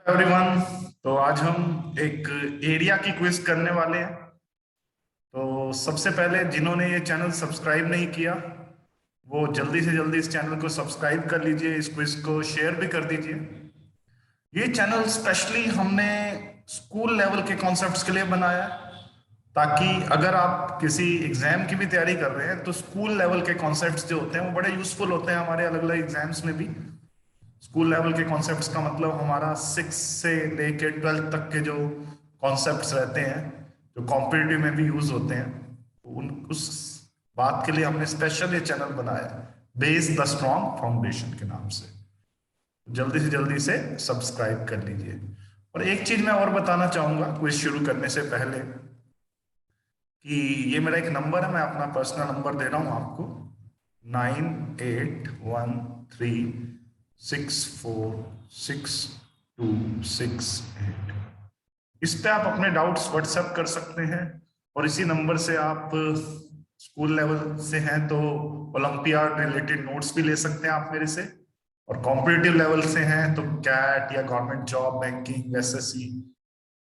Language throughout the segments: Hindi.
एवरीवन। तो आज हम एक एरिया की क्विज करने वाले हैं। तो सबसे पहले जिन्होंने ये चैनल सब्सक्राइब नहीं किया वो जल्दी से जल्दी इस चैनल को सब्सक्राइब कर लीजिए, इस क्विज को शेयर भी कर दीजिए। ये चैनल स्पेशली हमने स्कूल लेवल के कॉन्सेप्ट्स के लिए बनाया है, ताकि अगर आप किसी एग्जाम की भी तैयारी कर रहे हैं तो स्कूल लेवल के कॉन्सेप्ट्स जो होते हैं वो बड़े यूजफुल होते हैं हमारे अलग अलग एग्जाम्स में भी। स्कूल लेवल के कॉन्सेप्ट्स का मतलब हमारा 6 से लेके 12 तक के जो कॉन्सेप्ट्स रहते हैं जो कॉम्पिटिटिव में भी यूज होते हैं, उन उस बात के लिए हमने स्पेशल ये चैनल बनाया है, बेस द स्ट्रॉन्ग फाउंडेशन के नाम से। जल्दी से जल्दी से सब्सक्राइब कर लीजिए। और एक चीज मैं और बताना चाहूंगा क्विज शुरू करने से पहले कि ये मेरा एक नंबर है, मैं अपना पर्सनल नंबर दे रहा हूं आपको, 9813646268। इस पे आप अपने डाउट्स व्हाट्सएप कर सकते हैं। और इसी नंबर से आप स्कूल लेवल से हैं तो ओलंपियाड रिलेटेड नोट्स भी ले सकते हैं आप मेरे से, और कॉम्पिटिटिव लेवल से हैं तो कैट या गवर्नमेंट जॉब, बैंकिंग, एसएससी,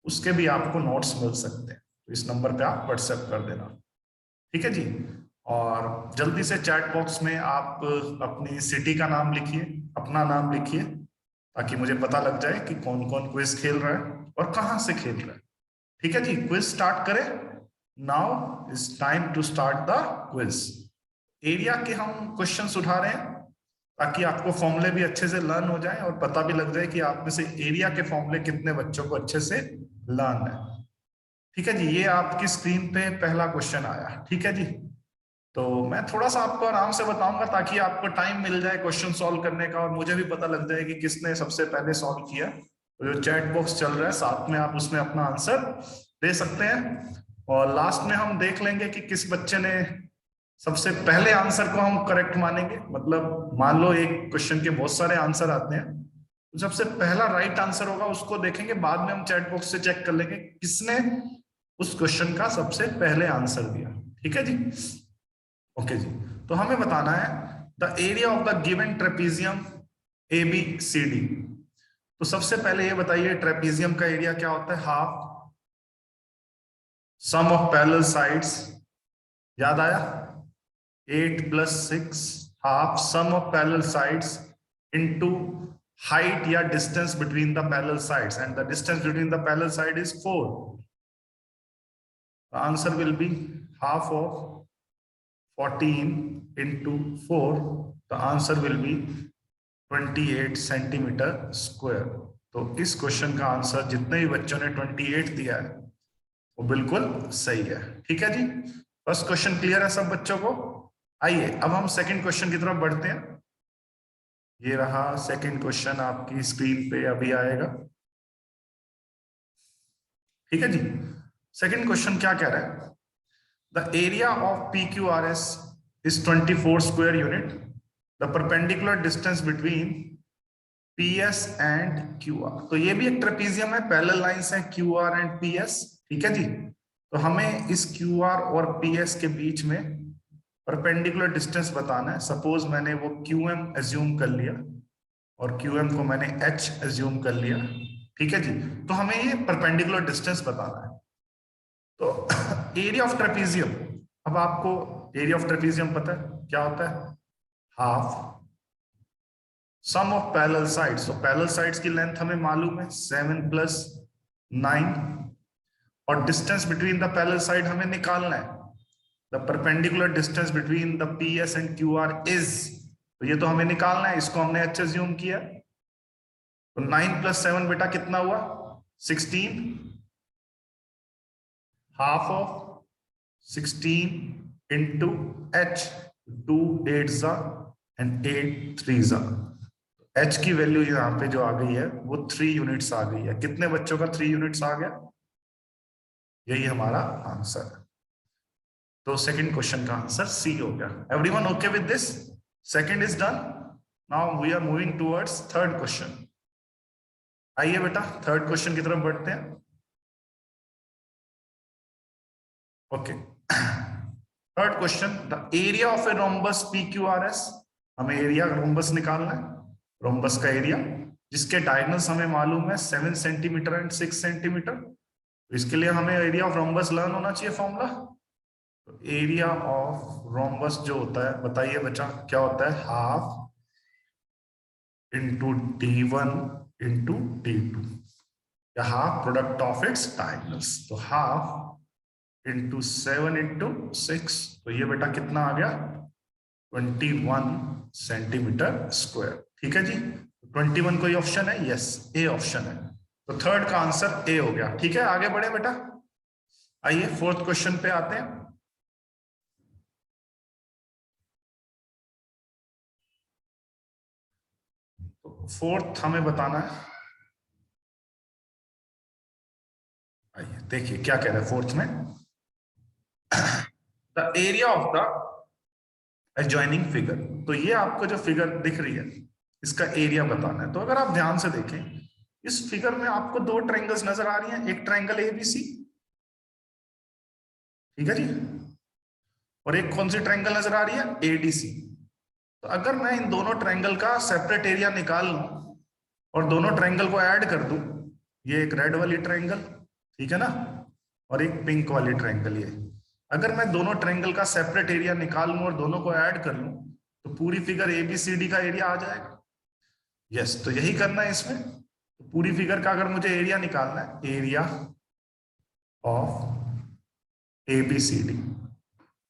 उसके भी आपको नोट्स मिल सकते हैं। तो इस नंबर पे आप व्हाट्सएप कर देना, ठीक है जी। और जल्दी से चैट बॉक्स में आप अपनी सिटी का नाम लिखिए, अपना नाम लिखिए, ताकि मुझे पता लग जाए कि कौन कौन क्विज खेल रहा है और कहाँ से खेल रहा है। ठीक है जी, क्विज स्टार्ट करें। Now is time to start the quiz. Area के हम क्वेश्चंस उठा रहे हैं ताकि आपको फॉर्मूले भी अच्छे से लर्न हो जाए और पता भी लग जाए कि आप में से एरिया के फॉर्मूले कितने बच्चों को अच्छे से लर्न है। ठीक है जी, ये आपकी स्क्रीन पे पहला क्वेश्चन आया, ठीक है जी। तो मैं थोड़ा सा आपको आराम से बताऊंगा ताकि आपको टाइम मिल जाए क्वेश्चन सॉल्व करने का, और मुझे भी पता लग जाए कि किसने सबसे पहले सॉल्व किया। तो जो चैट बॉक्स चल रहा है साथ में, आप उसमें अपना आंसर दे सकते हैं। और लास्ट में हम देख लेंगे कि किस बच्चे ने सबसे पहले आंसर को हम करेक्ट मानेंगे। मतलब मान लो एक क्वेश्चन के बहुत सारे आंसर आते हैं, तो सबसे पहला राइट आंसर होगा उसको देखेंगे, बाद में हम चैट बॉक्स से चेक कर लेंगे किसने उस क्वेश्चन का सबसे पहले आंसर दिया। ठीक है जी, ओके जी। तो हमें बताना है the area of the given trapezium A B C D. तो सबसे पहले ये बताइए ट्रेपीजियम का एरिया क्या होता है? Half sum of parallel sides. याद आया? 8 + 6 half sum of parallel sides into height या distance between the parallel sides, and the distance between the parallel side is 4. The answer will be half of 14 into 4. The answer will be 28 centimetre square. तो इस क्वेश्चन का आंसर जितने भी बच्चों ने 28 दिया है वो बिल्कुल सही है। ठीक है जी, फर्स्ट क्वेश्चन क्लियर है सब बच्चों को? आइए अब हम सेकंड क्वेश्चन की तरफ बढ़ते हैं। ये रहा सेकंड क्वेश्चन, आपकी स्क्रीन पे अभी आएगा। ठीक है जी, सेकंड क्वेश्चन क्या कह रहा है? The area of P Q R S is 24 square unit. The perpendicular distance between P S and Q R. तो ये भी एक ट्रेपीजियम है, पैरेलल लाइंस है Q R and P S. ठीक है जी, तो हमें इस क्यू आर और पी एस के बीच में परपेंडिकुलर डिस्टेंस बताना है। सपोज मैंने वो क्यू एम एज्यूम कर लिया और क्यू एम को मैंने एच एज्यूम कर लिया। ठीक है जी, तो हमें ये परपेंडिकुलर डिस्टेंस बताना है। तो एरिया ऑफ ट्रेपीजियम, अब आपको एरिया ऑफ ट्रेपीजियम पता है क्या होता है? Half sum of parallel sides. तो पैरेलल साइड्स की लेंथ हमें मालूम है 7 + 9, और distance between the parallel side हमें निकालना है। The perpendicular distance between the P S and Q R is, तो ये तो हमें निकालना है, इसको हमने एच एज्यूम किया। तो 9 + 7 बेटा कितना हुआ? 16। Half of 16 into H, 2 8 and 8 3 H की वैल्यू यहाँ पे जो आ गई है वो 3 यूनिट्स आ गई है। कितने बच्चों का 3 यूनिट्स आ गया? यही हमारा आंसर है। तो सेकंड क्वेश्चन का आंसर सी हो गया। Everyone okay with this? Second is done. Now we are moving towards third question. आइए बेटा थर्ड क्वेश्चन की तरफ बढ़ते हैं। Okay, third question, the area of a rhombus P Q R S. हमें एरिया रोम्बस निकालना है, रोम्बस का एरिया। जिसके डायगोनल्स हमें मालूम है 7 सेंटीमीटर एंड 6 सेंटीमीटर। तो इसके लिए हमें एरिया ऑफ रोम्बस लर्न होना चाहिए फॉर्मूला। तो एरिया ऑफ रोम्बस जो होता है, बताइए बच्चा क्या होता है, half into D1 into D2, या half product of its diagonals. तो हाफ इंटू 7 इंटू 6, तो ये बेटा कितना आ गया, 21 सेंटीमीटर स्क्वायर। ठीक है जी, 21 कोई ऑप्शन है, यस ए ऑप्शन है। तो थर्ड का आंसर ए हो गया। ठीक है, आगे बढ़े बेटा, आइए फोर्थ क्वेश्चन पे आते हैं। तो फोर्थ हमें बताना है, आइए देखिए क्या कह रहा है फोर्थ में, the area of the adjoining figure. तो ये आपको जो फिगर दिख रही है इसका एरिया बताना है। तो अगर आप ध्यान से देखें इस फिगर में आपको दो ट्रायंगल्स नजर आ रही हैं, एक ट्रायंगल एबीसी, ठीक है जी, और एक कौन सी ट्रायंगल नजर आ रही है, एडीसी। तो अगर मैं इन दोनों ट्रायंगल का सेपरेट एरिया निकाल लूं और दोनों ट्रायंगल को ऐड कर दूं, ये एक रेड वाली ट्रायंगल, ठीक है ना, और एक पिंक वाली ट्रायंगल, ये अगर मैं दोनों ट्रायंगल का सेपरेट एरिया निकाल लूं और दोनों को ऐड कर लूं तो पूरी फिगर एबीसीडी का एरिया आ जाएगा। यस, तो यही करना है इसमें। तो पूरी फिगर का अगर मुझे एरिया निकालना है, एरिया ऑफ एबीसीडी,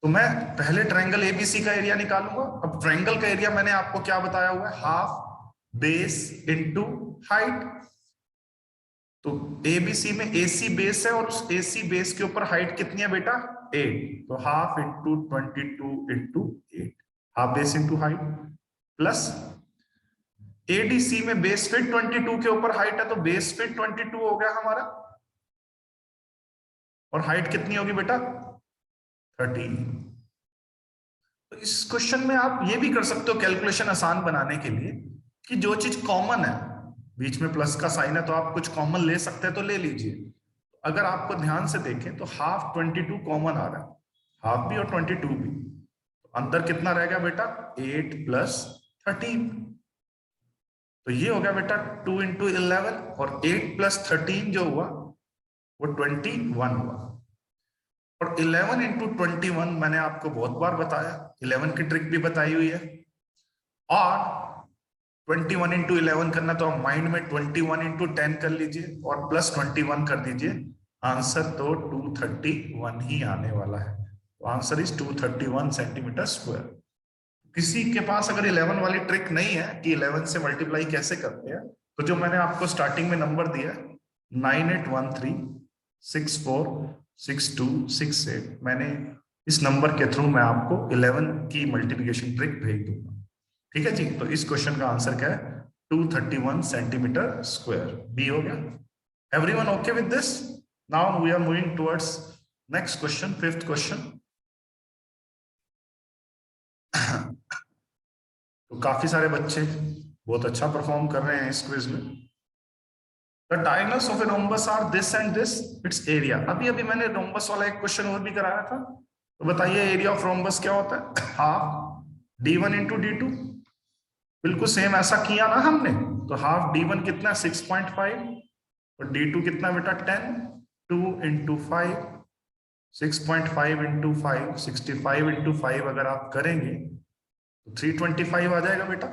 तो मैं पहले ट्रायंगल एबीसी का एरिया निकालूंगा। अब ट्रायंगल का एरिया मैंने आपको क्या बताया हुआ है, हाफ बेस इनटू हाइट। तो एबीसी में एसी बेस है और उस एसी बेस के ऊपर हाइट कितनी है बेटा, 8। तो half into 22 into 8, half base into height, plus ADC में बेस फिट 22 के ऊपर हाइट है, तो बेस फिट 22 हो गया हमारा, और हाइट कितनी होगी बेटा, 13। तो इस क्वेश्चन में आप ये भी कर सकते हो कैलकुलेशन आसान बनाने के लिए, कि जो चीज कॉमन है, बीच में प्लस का साइन है तो आप कुछ कॉमन ले सकते हैं तो ले लीजिए। अगर आपको ध्यान से देखें तो हाफ 22 कॉमन आ रहा है, हाफ भी और 22 भी, तो अंतर कितना रह गया बेटा, 8 प्लस 13। तो ये हो गया बेटा 2 इंटू 11, और 8 प्लस 13 जो हुआ वो 21 हुआ। और 11 इंटू 21 मैंने आपको बहुत बार बताया, 11 की ट्रिक भी बताई हुई है। और 21 इंटू 11 करना तो आप माइंड में 21 इंटू 10 कर लीजिए और प्लस 21 कर दीजिए, आंसर तो 231 ही आने वाला है। तो आंसर इज 231 सेंटीमीटर स्क्वायर। किसी के पास अगर 11 वाली ट्रिक नहीं है कि 11 से मल्टीप्लाई कैसे करते हैं, तो जो मैंने आपको स्टार्टिंग में नंबर दिया 9813646268, मैंने इस नंबर के थ्रू मैं आपको 11 की मल्टीप्लिकेशन ट्रिक भेज दूंगा। ठीक है जी, तो इस क्वेश्चन का आंसर क्या है, 231 सेंटीमीटर स्क्वायर, बी हो गया। Everyone okay with this? Now we are moving towards next question, fifth question. तो काफी सारे बच्चे बहुत अच्छा परफॉर्म कर रहे हैं इस क्विज में। The diagonals of a rhombus are this and this, it's area. अभी अभी मैंने रोम्बस वाला एक क्वेश्चन और भी कराया था, तो बताइए एरिया ऑफ रोम्बस क्या होता है, हाफ D1 इंटू D2। बिल्कुल सेम ऐसा किया ना हमने, तो हाफ D1 कितना 6.5 और D2 कितना बेटा 10, 2 इंटू 5, 6.5 इंटू 5, 65 इंटू 5 अगर आप करेंगे तो 325 आ जाएगा बेटा।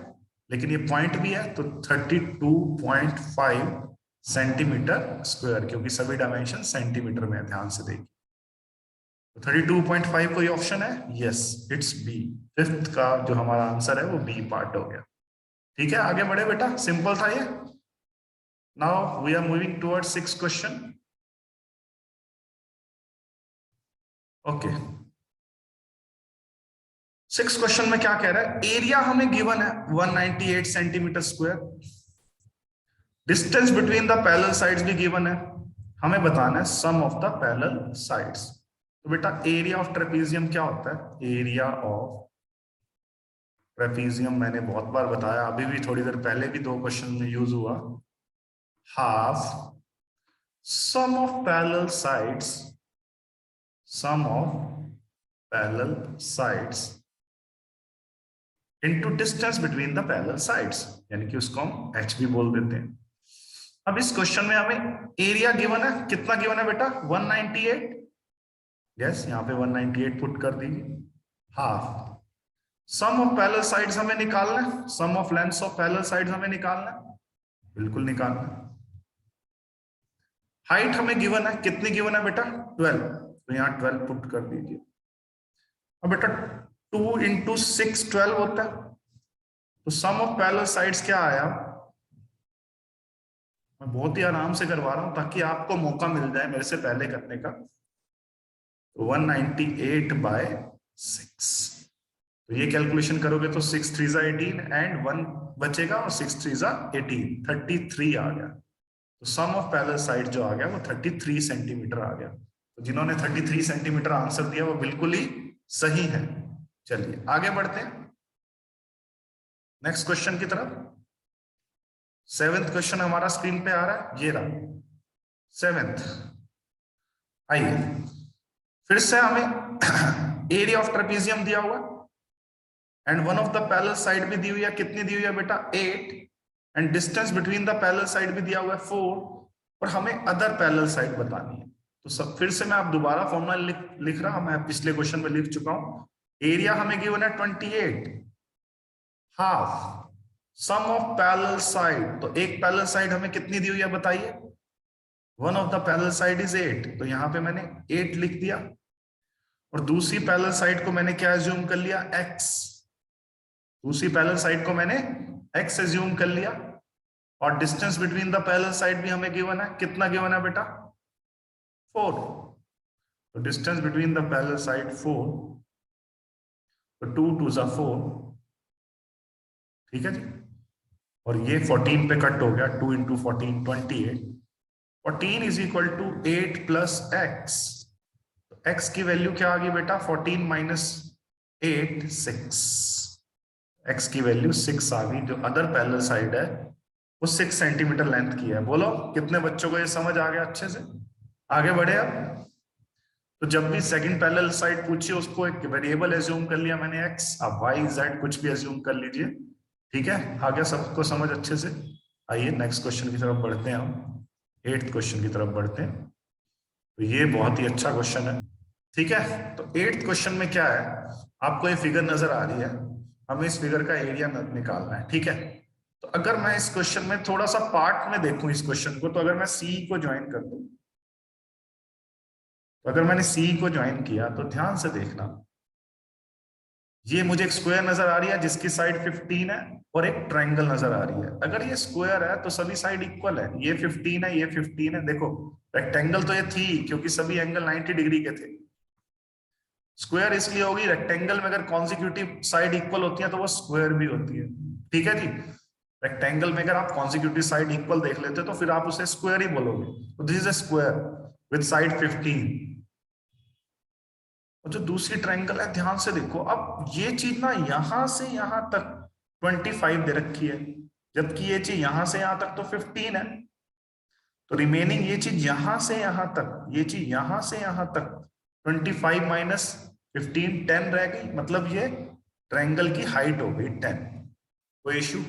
लेकिन ये पॉइंट भी है तो 32.5 सेंटीमीटर स्क्वायर, क्योंकि सभी डायमेंशन सेंटीमीटर में है, ध्यान से देखिए। तो 32.5 कोई ऑप्शन है, यस इट्स बी। फिफ्थ का जो हमारा आंसर है वो बी पार्ट हो गया। ठीक है, आगे बढ़े बेटा, सिंपल था ये। Now we are moving toward six question. Okay, six question में क्या कह रहा है, एरिया हमें गिवन है 198 centimetre square, distance between the parallel sides भी गिवन है, हमें बताना है sum of the parallel sides. तो बेटा एरिया ऑफ ट्रेपीजियम क्या होता है, एरिया ऑफ ट्रेपीजियम मैंने बहुत बार बताया, अभी भी थोड़ी देर पहले भी दो क्वेश्चन में यूज हुआ, half sum of parallel sides, sum of parallel sides into distance between the parallel sides, यानी कि उसको हम h भी बोल देते हैं। अब इस क्वेश्चन में हमें एरिया गिवन है, कितना गिवन है बेटा 198। यस, यहाँ पे 198 पुट कर दीजिए। Half sum of parallel sides हमें निकालना है, sum of lengths of parallel sides हमें निकालना है, बिल्कुल निकालना है। हाइट हमें गिवन है, कितनी गिवन है बेटा 12, तो यहाँ 12 पुट कर दीजिए। अब बेटा 2 इंटू 6 12 होता है, तो सम ऑफ पैरेलल साइड्स क्या आया, मैं बहुत ही आराम से करवा रहा हूं ताकि आपको मौका मिल जाए मेरे से पहले करने का। 198 बाय 6, तो ये कैलकुलेशन करोगे तो 6 3 जा 18 एंड 1 बचेगा और 6 3 जा 18, 33 आ गया। तो सम ऑफ पैरेलल साइड जो आ गया वो 33 सेंटीमीटर आ गया। तो जिन्होंने 33 सेंटीमीटर आंसर दिया वो बिल्कुल ही सही है। चलिए आगे बढ़ते हैं नेक्स्ट क्वेश्चन की तरफ। 7th क्वेश्चन हमारा स्क्रीन पे आ रहा है, ये रहा 7th। आइए फिर से हमें एरिया ऑफ ट्रेपेजियम दिया हुआ and one of the parallel side भी दी हुई है, कितनी दी हुई है बेटा 8, and distance between the parallel side भी दिया हुआ है 4, और हमें अदर पैरेलल साइड बतानी है। तो सब फिर से मैं आप दोबारा फॉर्मूला लिख रहा हूं, मैं पिछले क्वेश्चन में लिख चुका हूं। एरिया हमें गिवन है 28, half sum of parallel side, तो एक पैरेलल साइड हमें कितनी दी हुई है बताइए, one of the parallel side is 8, तो यहां पे मैंने 8 लिख दिया, और दूसरी पैरेलल साइड को मैंने क्या एज्यूम कर लिया x, दूसरी पैरेलल साइड को मैंने x एज्यूम कर लिया, और distance between the parallel side भी हमें गिवन है, कितना गिवन है बेटा 4, तो distance between the parallel side 4, तो 2 2 जा 4, ठीक है जी, और ये 14 पे कट हो गया, 2 into 14 28, 14 is equal to 8 plus x, तो x की वैल्यू क्या आ गई बेटा 14 माइनस 8 6, x की वैल्यू 6 आ गई। जो अदर पैरेलल साइड है वो 6 सेंटीमीटर लेंथ की है। बोलो कितने बच्चों को ये समझ आ गया अच्छे से? आगे बढ़े अब। तो जब भी सेकंड पैरेलल साइड पूछिए उसको एक वेरिएबल एज्यूम कर लिया मैंने x, अब y z कुछ भी एज्यूम कर लीजिए, ठीक है, आ गया सबको समझ अच्छे से। आइए नेक्स्ट क्वेश्चन की तरफ बढ़ते हैं, हम 8th क्वेश्चन की तरफ बढ़ते हैं। तो ये बहुत ही अच्छा क्वेश्चन है, ठीक है। तो 8th क्वेश्चन में क्या है, आपको ये फिगर नजर आ रही है, हमें इस फिगर का एरिया निकालना है, ठीक है। तो अगर मैं इस क्वेश्चन में थोड़ा सा पार्ट में देखूं इस क्वेश्चन को, तो अगर मैं सी को ज्वाइन कर दूं, तो अगर मैंने सी को ज्वाइन किया तो ध्यान से देखना, ये मुझे एक स्क्वायर नजर आ रही है जिसकी साइड 15 है, और एक ट्रायंगल नजर आ रही है। अगर ये स्क्वायर है तो सभी साइड इक्वल है, ये 15 है, ये 15 है। देखो रेक्टेंगल तो ये थी क्योंकि सभी एंगल 90 डिग्री के थे। स्क्वायर इसलिए होगी, रेक्टेंगल में अगर कॉन्जिक्यूटिव साइड इक्वल होती है तो वो स्क्वायर भी होती है, ठीक है जी। रेक्टेंगल में अगर आप कॉन्जिक्यूटिव साइड इक्वल देख लेते हो तो फिर आप उसे स्क्वायर ही बोलोगे। तो this is a square with side 15। और जो दूसरी ट्रायंगल है ध्यान से देखो, अब ये चीज ना यहां से यहां तक 25 दे रखी है, जबकि ये चीज यहां से यहां तक तो 15 है। तो रिमेनिंग ये चीज यहां से यहां तक, ये चीज यहां से यहां तक 25 माइनस 15 10 रह गई, मतलब ये ट्रायंगल की हाइट हो गई 10। कोई इशू?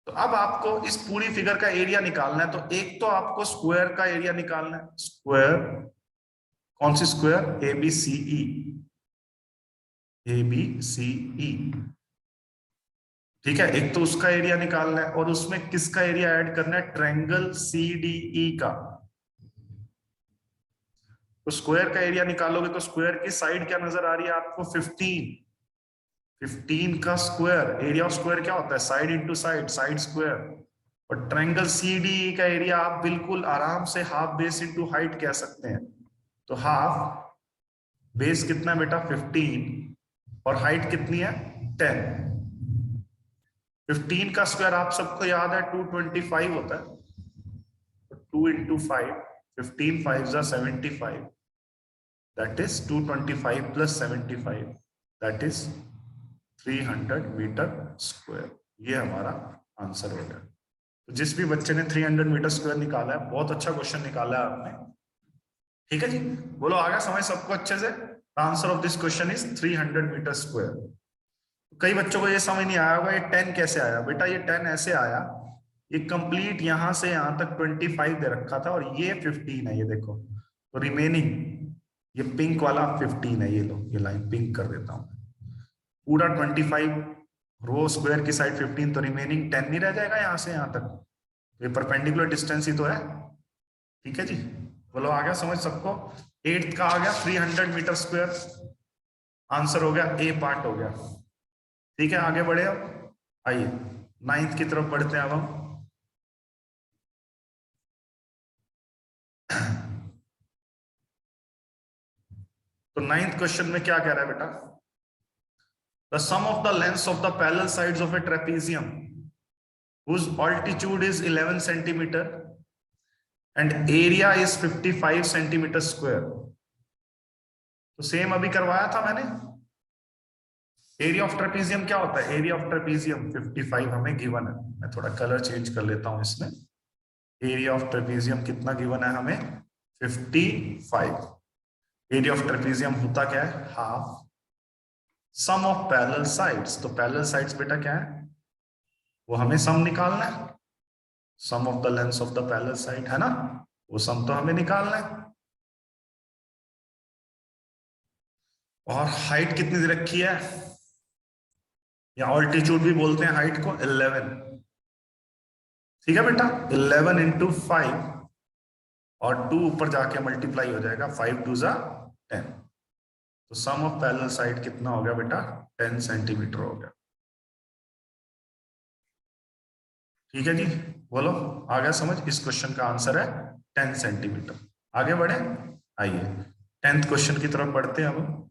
तो अब आपको इस पूरी फिगर का एरिया निकालना है। तो एक तो आपको स्क्वायर का एरिया निकालना है, स्क्वायर, कौन सी स्क्वायर, ABCE, ABCE, ठीक है। एक तो उसका एरिया निकालना है, और उसमें किसका एरिया ऐड करना है, ट्रायंगल CDE का। तो स्क्वायर का एरिया निकालोगे तो स्क्वायर की साइड क्या नजर आ रही है आपको 15, 15 का स्क्वायर, एरिया ऑफ स्क्वायर क्या होता है, side into side, side square. और ट्रायंगल CDE का एरिया आप बिल्कुल आराम से हाफ बेस इंटू हाइट कह सकते हैं। तो हाफ बेस कितना है बेटा 15, और हाइट कितनी है 10। 15 का स्क्वायर आप सबको याद है 225 होता है, 2 इंटू 5, 15 5 जा 75, that is 225 plus 75, that is 300 meter square. ये हमारा आंसर हो गया। तो जिस भी बच्चे ने 300 मीटर स्क्वायर निकाला है, बहुत अच्छा क्वेश्चन निकाला है आपने, ठीक है जी। बोलो आ गया समझ सबको अच्छे से? Answer of this question is 300 meter square. कई बच्चों को ये समझ नहीं आया होगा ये 10 कैसे आया। बेटा ये 10 ऐसे आया, ये कंप्लीट यहां से यहां तक 25 दे रखा था और ये 15 है, ये देखो। तो रिमेनिंग ये पिंक वाला 15 है, ये लो ये लाइन पिंक कर देता हूं। पूरा 25 रो स्क्वायर की साइड 15, तो रिमेनिंग 10 नहीं रह जाएगा यहां से यहां तक। ये परपेंडिकुलर डिस्टेंस ही तो है। ठीक है जी, बोलो आ गया समझ सबको। 8th का आ गया 300 मीटर स्क्वायर, आंसर हो गया, ए पार्ट हो गया। ठीक है आगे बढ़े अब, आइए 9th की तरफ बढ़ते हैं अब हम। तो 9th क्वेश्चन में क्या कह रहा है बेटा, the sum of the lengths of the parallel sides of a trapezium whose altitude is 11 centimeter and area is 55 centimeter square। तो सेम अभी करवाया था मैंने। एरिया ऑफ ट्रेपीजियम क्या होता है, एरिया ऑफ ट्रेपीजियम 55 हमें गिवन है। मैं थोड़ा कलर चेंज कर लेता हूं इसमें। एरिया ऑफ ट्रेपीजियम कितना गिवन है हमें, 55। एरिया ऑफ ट्रेपीजियम होता क्या है, half sum of parallel sides. तो पैरेलल साइड्स बेटा क्या है, वो हमें सम निकालना है, sum of the lengths of the parallel side है ना, वो सम तो हमें निकालना है। और हाइट कितनी दे रखी है, या ऑल्टीट्यूड भी बोलते हैं हाइट को, 11। ठीक है बेटा, 11 इंटू 5 और 2 ऊपर जाके मल्टीप्लाई हो जाएगा, 5 2 जा 10। तो सम ऑफ पैरेलल साइड कितना हो गया बेटा, 10 सेंटीमीटर हो गया। ठीक है जी, बोलो आ गया समझ। इस क्वेश्चन का आंसर है 10 सेंटीमीटर। आगे बढ़े, आइए 10th क्वेश्चन की तरफ बढ़ते हैं अब।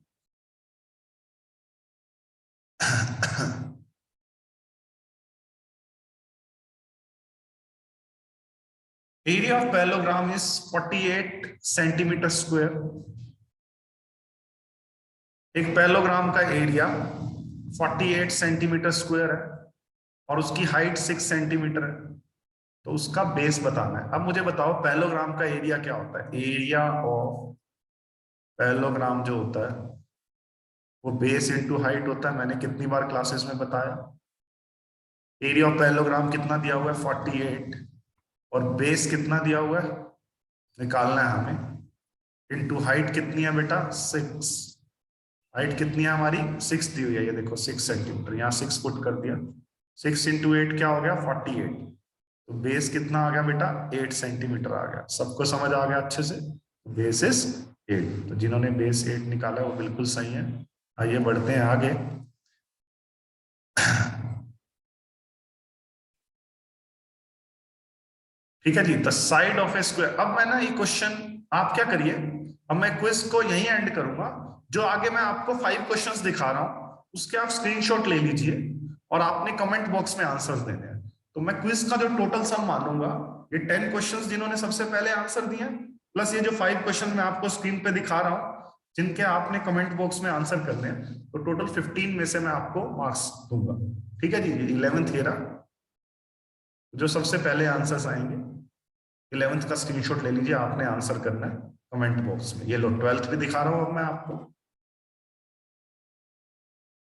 Area of parallelogram is 48 centimetre square. एक पैरेललोग्राम का एरिया 48 सेंटीमीटर स्क्वायर है और उसकी हाइट 6 सेंटीमीटर है। तो उसका बेस बताना है। अब मुझे बताओ पैरेललोग्राम का एरिया क्या होता है। एरिया ऑफ पैरेललोग्राम जो होता है वो बेस इंटू हाइट होता है। मैंने कितनी बार क्लासेस में बताया, एरिया ऑफ पैरेललोग्राम कितना दिया हुआ है 48 और बेस कितना दिया हुआ है निकालना है हमें, इंटू हाइट कितनी है बेटा 6। हाइट कितनी है हमारी 6 दी हुई है, ये देखो 6 सेंटीमीटर, यहाँ 6 पुट कर दिया। 6 इंटू 8 क्या हो गया 48। तो बेस कितना आ गया बेटा 8 सेंटीमीटर आ गया। सबको समझ आ गया अच्छे से, बेस इज 8। तो जिन्होंने बेस 8 निकाला है वो बिल्कुल सही है। आइए बढ़ते हैं आगे। ठीक है जी, the side of a square. अब मैं ना ये क्वेश्चन, आप क्या करिए, अब मैं क्विज को यहीं एंड करूंगा। जो आगे मैं आपको 5 क्वेश्चंस दिखा रहा हूं उसके आप स्क्रीनशॉट ले लीजिए और आपने कमेंट बॉक्स में आंसर्स देने हैं। तो मैं क्विज का जो टोटल सम मानूंगा, ये 10 क्वेश्चंस जिन्होंने सबसे पहले आंसर दिए प्लस ये जो 5 क्वेश्चन मैं आपको स्क्रीन पे दिखा रहा हूं जिनके आपने कमेंट बॉक्स में आंसर करने हैं, तो टोटल 15 में से मैं आपको मार्क्स दूंगा। ठीक है जी, 11th ईयर जो सबसे पहले आंसर्स आएंगे 11th का स्क्रीनशॉट ले लीजिए, आपने आंसर करना है कमेंट बॉक्स में। ये लो 12th भी दिखा रहा हूं अब मैं आपको,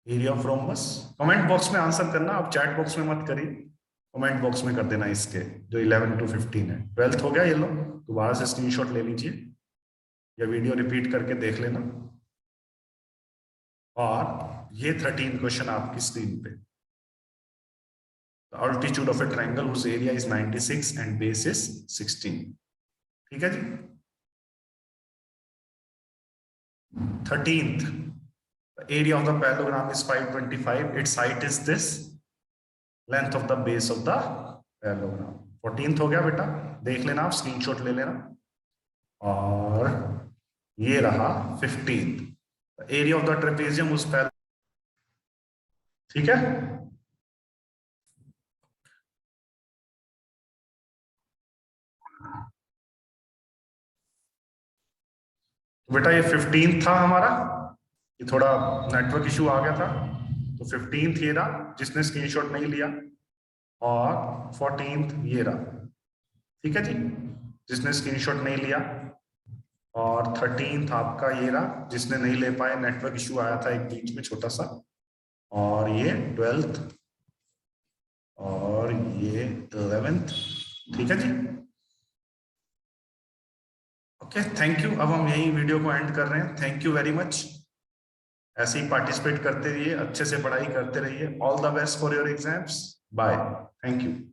area of rhombus. Comment box में आंसर करना, आप चैट बॉक्स में मत करिए, कमेंट बॉक्स में कर देना इसके जो 11 to 15 है। 12th हो गया, ये लो दोबारा से स्क्रीनशॉट ले लीजिए या वीडियो रिपीट करके देख लेना। और ये 13 क्वेश्चन आपकी स्क्रीन पे। altitude of a triangle whose area is 96 and base is 16। ठीक है जी। 13th, the area of the parallelogram is 525, its height is this, length of the base of the parallelogram। 14th हो गया बेटा, देख लेना आप, स्क्रीनशॉट ले लेना। और ये रहा 15th, area of the trapezium उस पैर। ठीक है, बेटा ये 15th था हमारा, ये थोड़ा नेटवर्क इशू आ गया था, तो 15th ये रहा जिसने स्क्रीनशॉट नहीं लिया, और 14th ये रहा। ठीक है जी, जिसने स्क्रीनशॉट नहीं लिया, और 13th आपका ये रहा जिसने नहीं ले पाए, नेटवर्क इशू आया था एक बीच में छोटा सा, और ये 12th और ये 11th। ठीक है जी, ओके, थैंक यू। अब हम यही वीडियो को एंड कर रहे हैं। Thank you very much. ऐसे ही पार्टिसिपेट करते रहिए, अच्छे से पढ़ाई करते रहिए। All the best for your exams. Bye, thank you.